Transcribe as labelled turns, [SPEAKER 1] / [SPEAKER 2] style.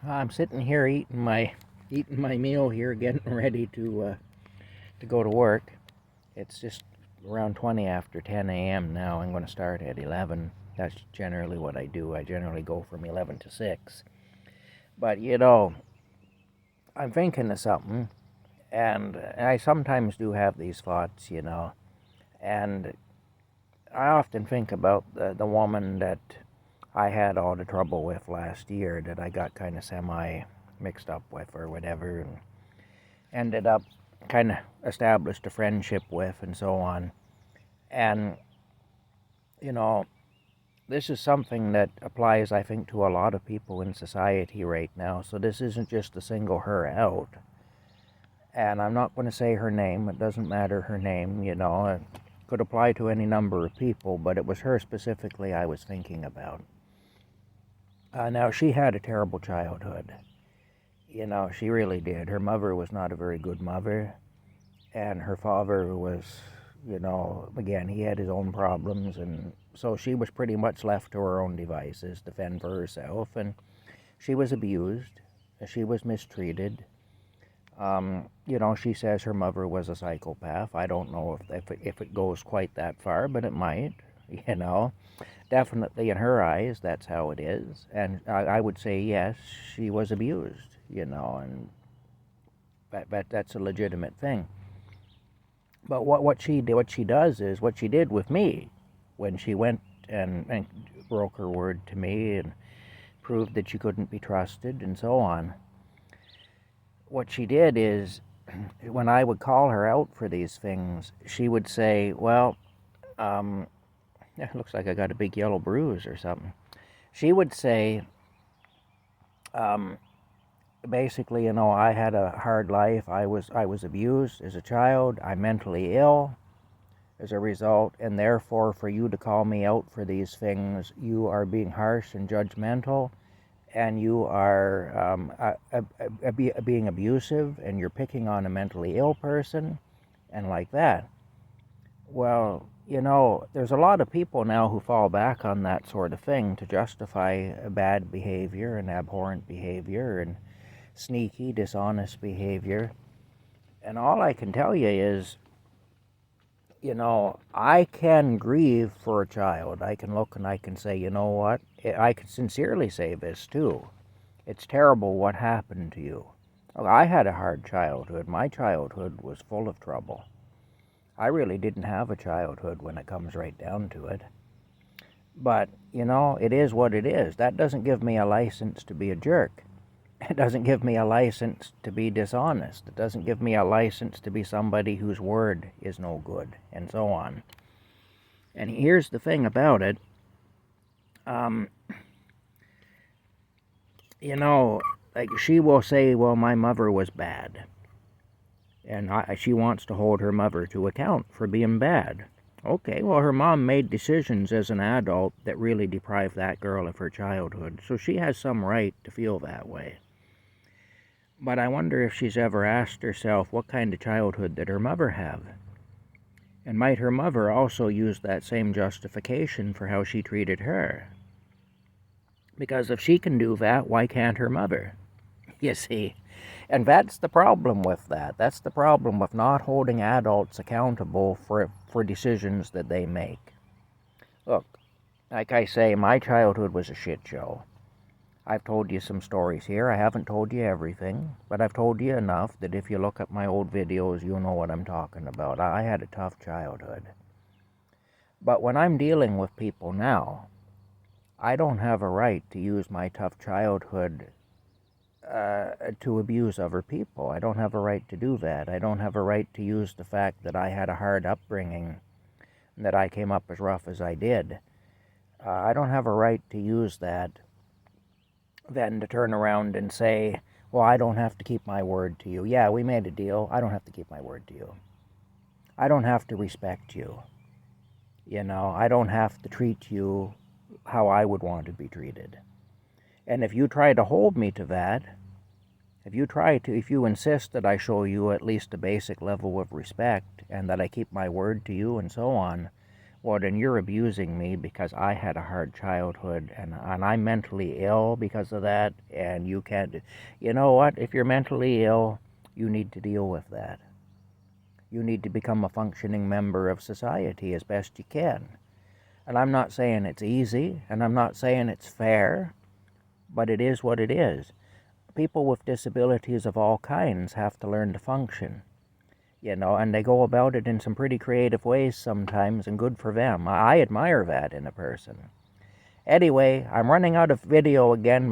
[SPEAKER 1] I'm sitting here eating my meal here, getting ready to go to work. It's just around 20 after 10 a.m. now. I'm going to start at 11. That's generally what I do. I generally go from 11 to 6. But I'm thinking of something, and I sometimes do have these thoughts. And I often think about the woman that I had all the trouble with last year, that I got kind of semi mixed up with or whatever, and ended up kind of established a friendship with and so on. And, you know, this is something that applies, I think, to a lot of people in society right now. So this isn't just to single her out. And I'm not going to say her name. It doesn't matter her name. It could apply to any number of people, but it was her specifically I was thinking about. Now, she had a terrible childhood. She really did. Her mother was not a very good mother, and her father was, again, he had his own problems, and so she was pretty much left to her own devices to fend for herself, and she was abused, she was mistreated. She says her mother was a psychopath. I don't know if it goes quite that far, but it might, you know. Definitely in her eyes, that's how it is. And I would say, yes, she was abused, and that's a legitimate thing. But what she does is what she did with me when she went and broke her word to me and proved that she couldn't be trusted and so on. What she did is, when I would call her out for these things, she would say, well, it looks like I got a big yellow bruise or something. She would say, basically, I had a hard life. I was abused as a child. I'm mentally ill as a result, and therefore, for you to call me out for these things, you are being harsh and judgmental, and you are being abusive, and you're picking on a mentally ill person, and like that. Well, there's a lot of people now who fall back on that sort of thing to justify bad behavior and abhorrent behavior and sneaky, dishonest behavior. And all I can tell you is, I can grieve for a child. I can look and I can say, you know what? I can sincerely say this too. It's terrible what happened to you. I had a hard childhood. My childhood was full of trouble. I really didn't have a childhood when it comes right down to it. But, it is what it is. That doesn't give me a license to be a jerk. It doesn't give me a license to be dishonest. It doesn't give me a license to be somebody whose word is no good, and so on. And here's the thing about it. Like she will say, well, my mother was bad. And she wants to hold her mother to account for being bad. Okay, well, her mom made decisions as an adult that really deprived that girl of her childhood, so she has some right to feel that way. But I wonder if she's ever asked herself what kind of childhood did her mother have? And might her mother also use that same justification for how she treated her? Because if she can do that, why can't her mother? You see? And that's the problem with that. That's the problem with not holding adults accountable for decisions that they make. Look, like I say, my childhood was a shit show. I've told you some stories here. I haven't told you everything, but I've told you enough that if you look at my old videos, you'll know what I'm talking about. I had a tough childhood. But when I'm dealing with people now, I don't have a right to use my tough childhood to abuse other people. I don't have a right to do that. I don't have a right to use the fact that I had a hard upbringing, that I came up as rough as I did. I don't have a right to use that then to turn around and say, well, I don't have to keep my word to you. Yeah, we made a deal. I don't have to keep my word to you. I don't have to respect you. I don't have to treat you how I would want to be treated. And if you try to hold me to that, if you insist that I show you at least a basic level of respect and that I keep my word to you and so on, Well, then you're abusing me because I had a hard childhood and I'm mentally ill because of that, and you can't. You know what? If you're mentally ill, you need to deal with that. You need to become a functioning member of society as best you can. And I'm not saying it's easy, and I'm not saying it's fair, but it is what it is. People with disabilities of all kinds have to learn to function. And they go about it in some pretty creative ways sometimes, and good for them. I admire that in a person. Anyway, I'm running out of video again.